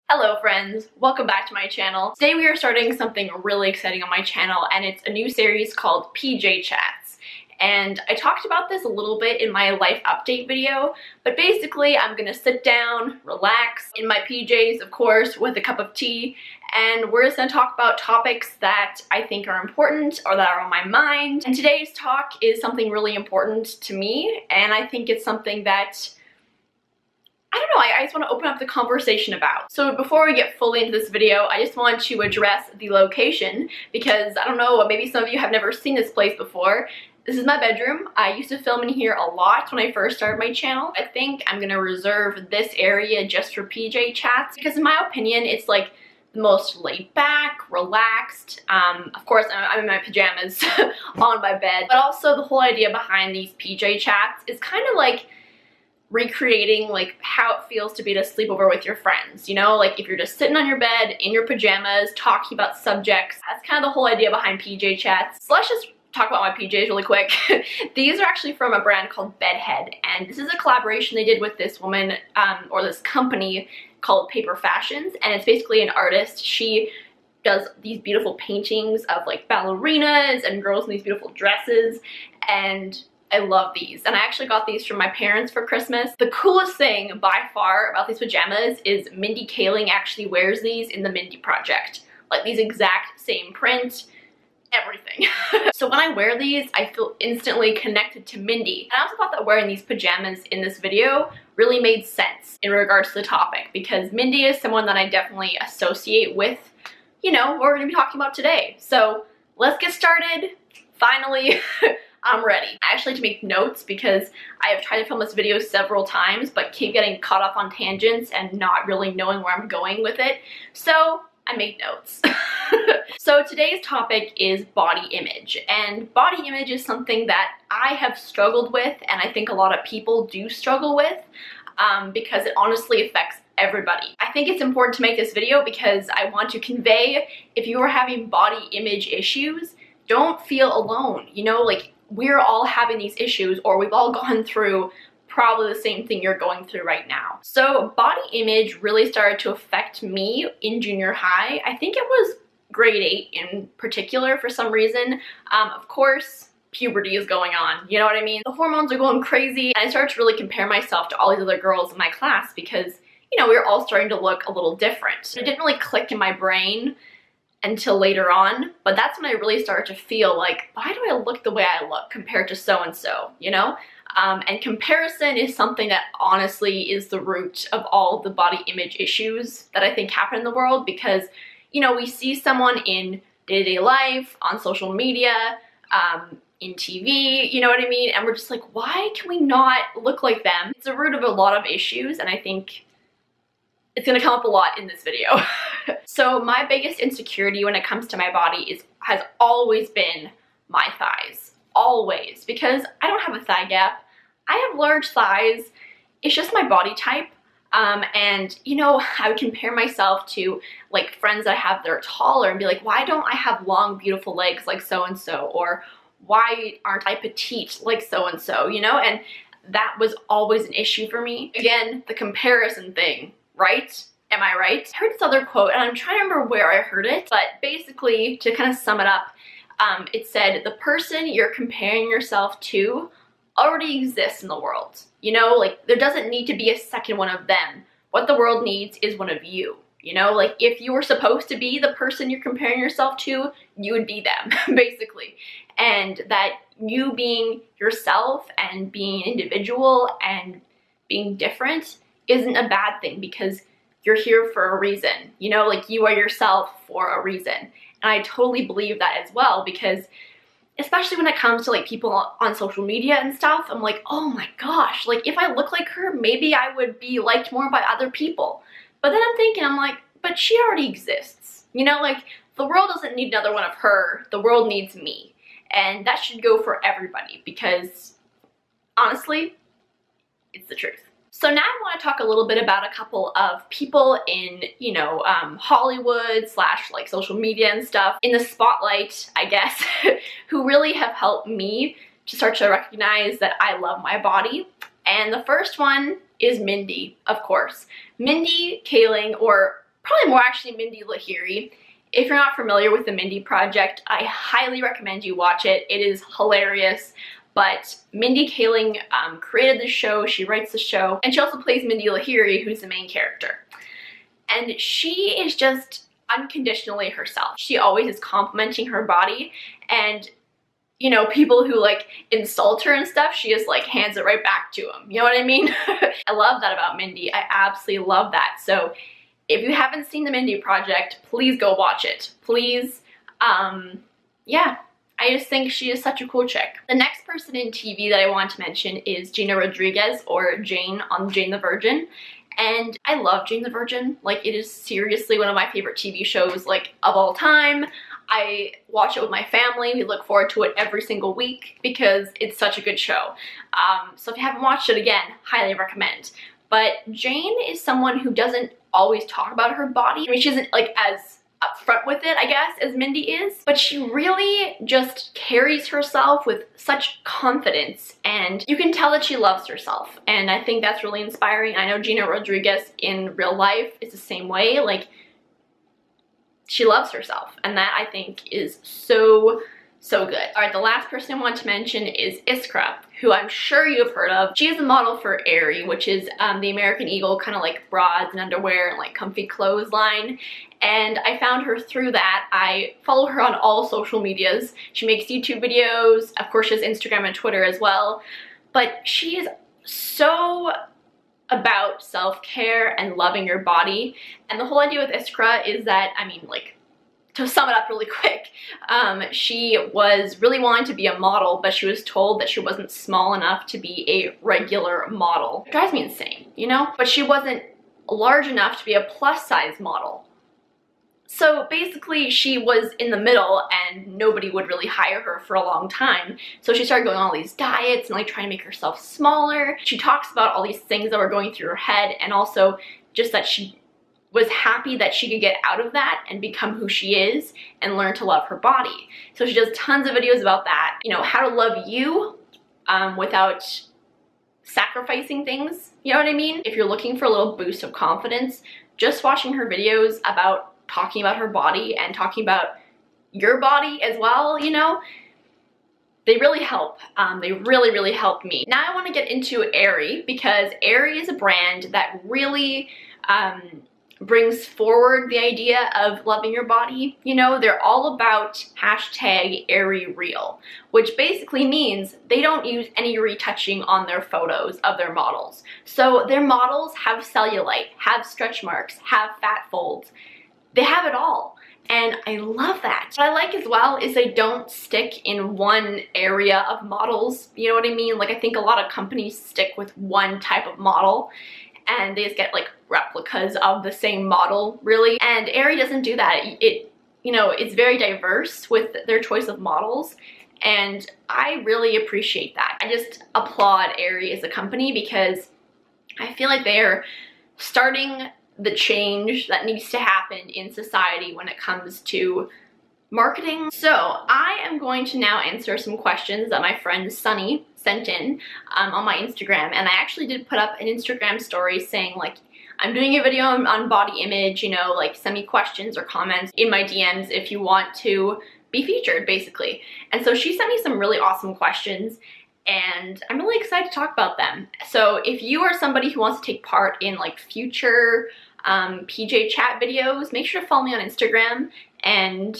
Hello friends, welcome back to my channel. Today we are starting something really exciting on my channel, and it's a new series called PJ Chats. And I talked about this a little bit in my life update video, but basically I'm gonna sit down, relax, in my PJs of course, with a cup of tea, and we're just gonna talk about topics that I think are important or that are on my mind. And today's talk is something really important to me, and I think it's something that I don't know, I just want to open up the conversation about. So before we get fully into this video, I just want to address the location because I don't know, maybe some of you have never seen this place before. This is my bedroom. I used to film in here a lot when I first started my channel. I think I'm gonna reserve this area just for PJ chats because in my opinion, it's like the most laid back, relaxed. Of course, I'm in my pajamas on my bed, but also the whole idea behind these PJ chats is kind of like recreating like how it feels to be at a sleepover with your friends, you know, like if you're just sitting on your bed in your pajamas talking about subjects. That's kind of the whole idea behind PJ chats. So let's just talk about my PJs really quick. These are actually from a brand called Bedhead, and this is a collaboration they did with this woman or this company called Paper Fashions, and it's basically an artist. She does these beautiful paintings of like ballerinas and girls in these beautiful dresses, and I love these, and I actually got these from my parents for Christmas. The coolest thing by far about these pajamas is Mindy Kaling actually wears these in the Mindy project. Like these exact same print, everything. So when I wear these, I feel instantly connected to Mindy. And I also thought that wearing these pajamas in this video really made sense in regards to the topic because Mindy is someone that I definitely associate with, you know, what we're gonna be talking about today. So let's get started, finally. I'm ready. I actually had to make notes because I have tried to film this video several times but keep getting caught up on tangents and not really knowing where I'm going with it. So I made notes. So today's topic is body image, and body image is something that I have struggled with, and I think a lot of people do struggle with because it honestly affects everybody. I think it's important to make this video because I want to convey, if you are having body image issues, don't feel alone. You know, like we're all having these issues, or we've all gone through probably the same thing you're going through right now. So body image really started to affect me in junior high. I think it was grade 8 in particular for some reason. Of course, puberty is going on, you know what I mean? The hormones are going crazy, and I started to really compare myself to all these other girls in my class because, you know, we were all starting to look a little different. It didn't really click in my brain until later on, but that's when I really started to feel like, why do I look the way I look compared to so-and-so, you know? And comparison is something that honestly is the root of all the body image issues that I think happen in the world because, you know, we see someone in day-to-day life, on social media, in TV, you know what I mean? And we're just like, why can we not look like them? It's the root of a lot of issues, and I think it's gonna come up a lot in this video. So my biggest insecurity when it comes to my body has always been my thighs. Always. Because I don't have a thigh gap. I have large thighs. It's just my body type. And you know, I would compare myself to like friends I have that are taller and be like, why don't I have long, beautiful legs like so-and-so? Or why aren't I petite like so-and-so, you know? And that was always an issue for me. Again, the comparison thing. Right? Am I right? I heard this other quote, and I'm trying to remember where I heard it, but basically, to kind of sum it up, it said, the person you're comparing yourself to already exists in the world. You know, like, there doesn't need to be a second one of them. What the world needs is one of you. You know, like, if you were supposed to be the person you're comparing yourself to, you would be them, basically. And that you being yourself and being an individual and being different isn't a bad thing because you're here for a reason, you know, like you are yourself for a reason. And I totally believe that as well because especially when it comes to like people on social media and stuff, I'm like, oh my gosh, like if I look like her, maybe I would be liked more by other people. But then I'm thinking, I'm like, but she already exists. You know, like the world doesn't need another one of her, the world needs me. And that should go for everybody because honestly, it's the truth. So now I want to talk a little bit about a couple of people in, you know, Hollywood / like social media and stuff, in the spotlight, I guess, who really have helped me to start to recognize that I love my body. And the first one is Mindy, of course. Mindy Kaling, or probably more actually Mindy Lahiri. If you're not familiar with the Mindy Project, I highly recommend you watch it. It is hilarious. But Mindy Kaling created the show, she writes the show, and she also plays Mindy Lahiri, who's the main character. And she is just unconditionally herself. She always is complimenting her body, and you know, people who like insult her and stuff, she just like hands it right back to them. You know what I mean? I love that about Mindy. I absolutely love that. So if you haven't seen the Mindy Project, please go watch it. Please. Yeah, I just think she is such a cool chick. The next person in TV that I want to mention is Gina Rodriguez, or Jane on Jane the Virgin. And I love Jane the Virgin. Like, it is seriously one of my favorite TV shows, like, of all time. I watch it with my family. We look forward to it every single week because it's such a good show. So if you haven't watched it, again, highly recommend. But Jane is someone who doesn't always talk about her body. I mean, she isn't like as upfront with it, I guess, as Mindy is, but she really just carries herself with such confidence, and you can tell that she loves herself, and I think that's really inspiring. I know Gina Rodriguez in real life is the same way. Like, she loves herself, and that I think is so good. All right, the last person I want to mention is Iskra, who I'm sure you've heard of. She is a model for Aerie, which is the American Eagle kind of like bras and underwear and like comfy clothes line. And I found her through that. I follow her on all social medias. She makes YouTube videos. Of course, she has Instagram and Twitter as well. But she is so about self-care and loving your body. And the whole idea with Iskra is that, I mean, like, to sum it up really quick, she was really wanting to be a model, but she was told that she wasn't small enough to be a regular model. It drives me insane, you know? But she wasn't large enough to be a plus-size model. So basically, she was in the middle and nobody would really hire her for a long time. So she started going on all these diets and like trying to make herself smaller. She talks about all these things that were going through her head, and also just that she was happy that she could get out of that and become who she is and learn to love her body. So she does tons of videos about that. You know, how to love you without sacrificing things. You know what I mean? If you're looking for a little boost of confidence, just watching her videos about talking about her body and talking about your body as well, you know, they really help. They really helped me. Now I want to get into Aerie, because Aerie is a brand that really brings forward the idea of loving your body. You know, they're all about #aeriereal, which basically means they don't use any retouching on their photos of their models. So their models have cellulite, have stretch marks, have fat folds. They have it all. And I love that. What I like as well is they don't stick in one area of models. You know what I mean? Like, I think a lot of companies stick with one type of model and they just get like replicas of the same model, really. And Aerie doesn't do that. It, you know, it's very diverse with their choice of models, and I really appreciate that. I just applaud Aerie as a company because I feel like they're starting the change that needs to happen in society when it comes to marketing. So I am going to now answer some questions that my friend Sunny sent in on my Instagram, and I actually did put up an Instagram story saying, like, I'm doing a video on body image, you know, like, send me questions or comments in my DMs if you want to be featured, basically. And so she sent me some really awesome questions, and I'm really excited to talk about them. So if you are somebody who wants to take part in like future PJ chat videos, make sure to follow me on Instagram, and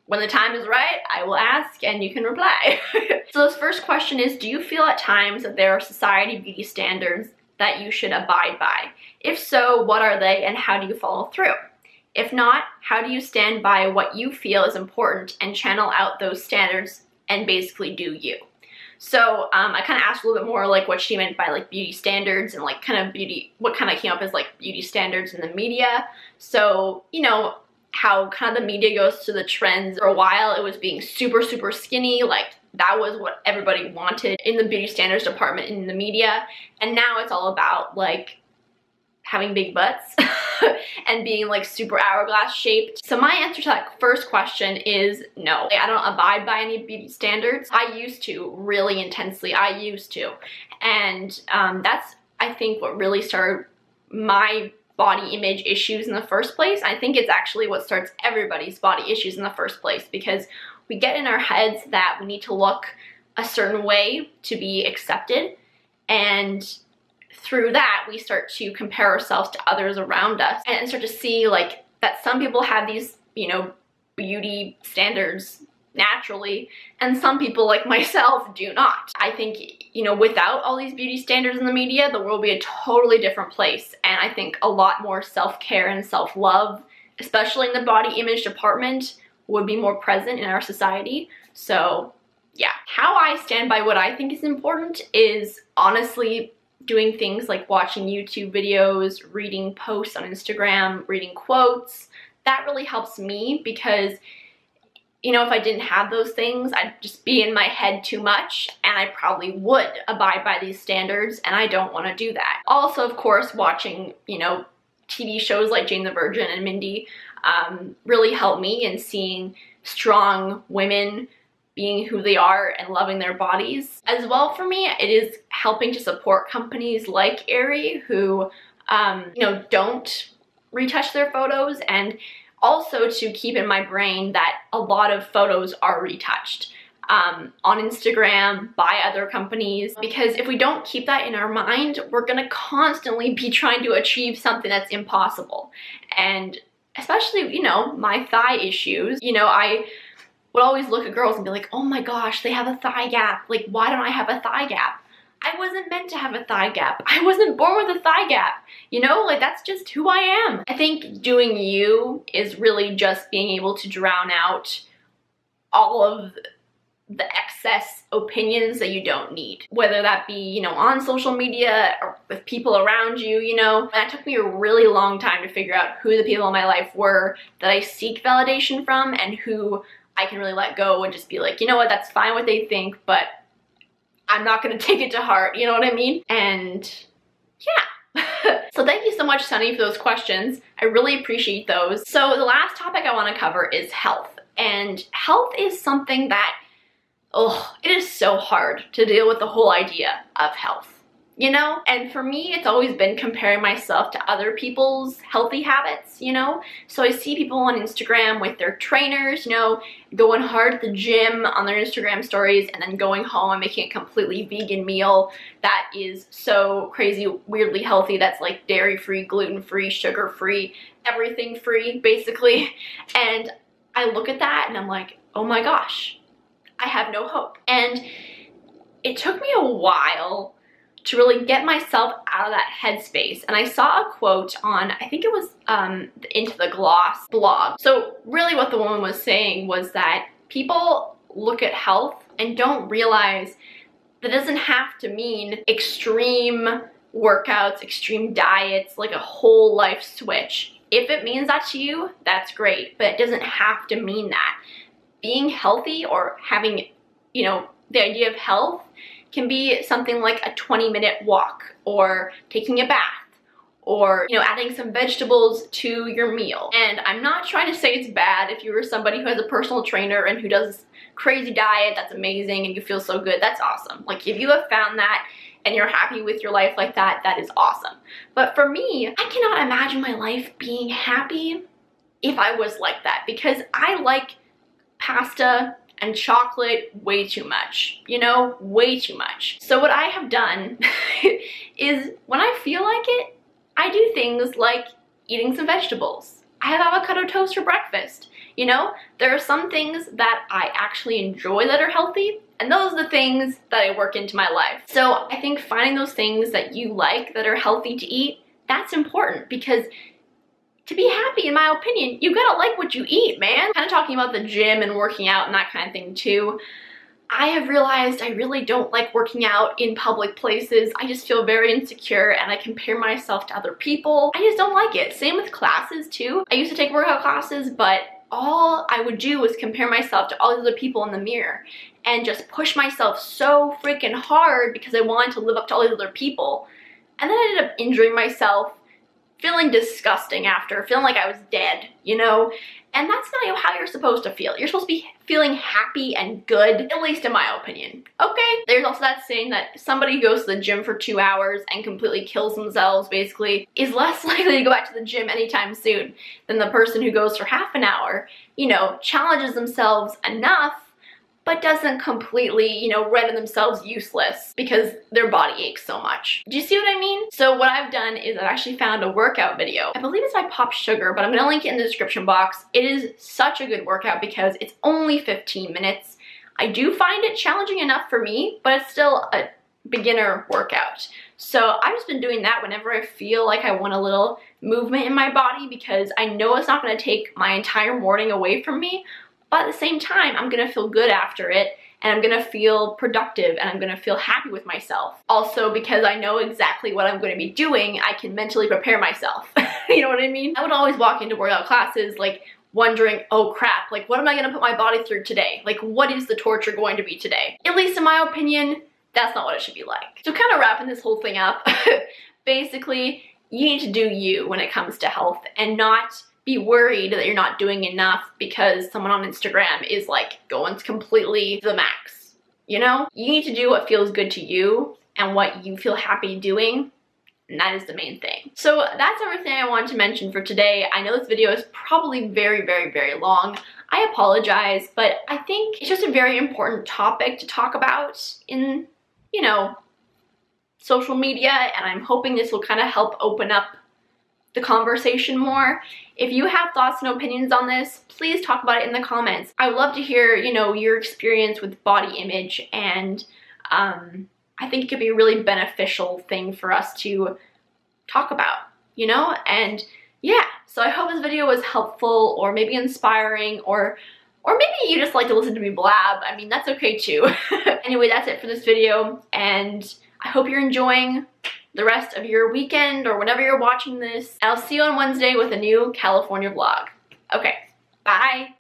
when the time is right, I will ask and you can reply. So this first question is, do you feel at times that there are society beauty standards that you should abide by? If so, what are they and how do you follow through? If not, how do you stand by what you feel is important and channel out those standards and basically do you? So I kind of asked a little bit more like what she meant by like beauty standards and like kind of beauty, what kind of came up as like beauty standards in the media. So, you know, how kind of the media goes to the trends. For a while it was being super skinny, like that was what everybody wanted in the beauty standards department in the media, and now it's all about like having big butts and being like super hourglass shaped. So my answer to that first question is no. I don't abide by any beauty standards. I used to really intensely, and that's I think what really started my body image issues in the first place. I think it's actually what starts everybody's body issues in the first place, because we get in our heads that we need to look a certain way to be accepted, and through that we start to compare ourselves to others around us and start to see like that some people have these, you know, beauty standards naturally, and some people like myself do not. I think, you know, without all these beauty standards in the media, the world would be a totally different place, and I think a lot more self-care and self-love, especially in the body image department, would be more present in our society. So yeah, how I stand by what I think is important is honestly doing things like watching YouTube videos, reading posts on Instagram, reading quotes. That really helps me because, you know, if I didn't have those things, I'd just be in my head too much, and I probably would abide by these standards, and I don't want to do that. Also, of course, watching, you know, TV shows like Jane the Virgin and Mindy really helped me in seeing strong women being who they are and loving their bodies. As well, for me, it is helping to support companies like Aerie who, you know, don't retouch their photos, and also to keep in my brain that a lot of photos are retouched on Instagram by other companies, because if we don't keep that in our mind, we're gonna constantly be trying to achieve something that's impossible. And especially, you know, my thigh issues, you know, I would always look at girls and be like, oh my gosh, they have a thigh gap. Like, why don't I have a thigh gap? I wasn't meant to have a thigh gap. I wasn't born with a thigh gap. You know, like that's just who I am. I think doing you is really just being able to drown out all of the excess opinions that you don't need. Whether that be, you know, on social media or with people around you, you know. And that took me a really long time to figure out who the people in my life were that I seek validation from, and who I can really let go and just be like, you know what, that's fine what they think, but I'm not gonna take it to heart, you know what I mean? And yeah. So thank you so much, Sunny, for those questions. I really appreciate those. So the last topic I wanna cover is health. And health is something that, oh, it is so hard to deal with the whole idea of health. You know, and for me, it's always been comparing myself to other people's healthy habits, you know? So I see people on Instagram with their trainers, you know, going hard at the gym on their Instagram stories, and then going home and making a completely vegan meal that is so crazy, weirdly healthy, that's like dairy-free, gluten-free, sugar-free, everything free, basically. And I look at that and I'm like, oh my gosh, I have no hope. And it took me a while to really get myself out of that headspace. And I saw a quote on, I think it was the Into the Gloss blog. So really what the woman was saying was that people look at health and don't realize that it doesn't have to mean extreme workouts, extreme diets, like a whole life switch. If it means that to you, that's great, but it doesn't have to mean that. Being healthy, or having, you know, the idea of health, can be something like a 20-minute walk, or taking a bath, or, you know, adding some vegetables to your meal. And I'm not trying to say it's bad if you are somebody who has a personal trainer and who does crazy diet, that's amazing, and you feel so good, that's awesome. Like, if you have found that and you're happy with your life like that, that is awesome. But for me, I cannot imagine my life being happy if I was like that, because I like pasta and chocolate way too much, you know, way too much. So what I have done is when I feel like it, I do things like eating some vegetables. I have avocado toast for breakfast, you know? There are some things that I actually enjoy that are healthy, and those are the things that I work into my life. So I think finding those things that you like that are healthy to eat, that's important, because to be happy, in my opinion, you gotta like what you eat, man. Kind of talking about the gym and working out and that kind of thing too. I have realized I really don't like working out in public places. I just feel very insecure and I compare myself to other people. I just don't like it. Same with classes too. I used to take workout classes, but all I would do was compare myself to all the other people in the mirror and just push myself so freaking hard because I wanted to live up to all these other people. And then I ended up injuring myself feeling disgusting after, feeling like I was dead, you know? And that's not how you're supposed to feel. You're supposed to be feeling happy and good, at least in my opinion. Okay, there's also that saying that somebody who goes to the gym for 2 hours and completely kills themselves, basically, is less likely to go back to the gym anytime soon than the person who goes for half an hour, you know, challenges themselves enough, but doesn't completely, you know, render themselves useless because their body aches so much. Do you see what I mean? So what I've done is I've actually found a workout video. I believe it's by Pop Sugar, but I'm gonna link it in the description box. It is such a good workout because it's only 15 minutes. I do find it challenging enough for me, but it's still a beginner workout. So I've just been doing that whenever I feel like I want a little movement in my body because I know it's not gonna take my entire morning away from me, but at the same time, I'm gonna feel good after it, and I'm gonna feel productive, and I'm gonna feel happy with myself. Also, because I know exactly what I'm gonna be doing, I can mentally prepare myself. You know what I mean? I would always walk into workout classes like wondering, oh crap, like what am I gonna put my body through today? Like what is the torture going to be today? At least in my opinion, that's not what it should be like. So kind of wrapping this whole thing up, basically, you need to do you when it comes to health and not be worried that you're not doing enough because someone on Instagram is like going completely to the max, you know? You need to do what feels good to you and what you feel happy doing, and that is the main thing. So that's everything I wanted to mention for today. I know this video is probably very, very, very long. I apologize, but I think it's just a very important topic to talk about in, you know, social media, and I'm hoping this will kind of help open up the conversation more. If you have thoughts and opinions on this, please talk about it in the comments. I would love to hear, you know, your experience with body image, and I think it could be a really beneficial thing for us to talk about, you know? And yeah, so I hope this video was helpful or maybe inspiring, or maybe you just like to listen to me blab. I mean, that's okay too. Anyway, that's it for this video, and I hope you're enjoying the rest of your weekend or whenever you're watching this. I'll see you on Wednesday with a new California vlog. Okay, bye.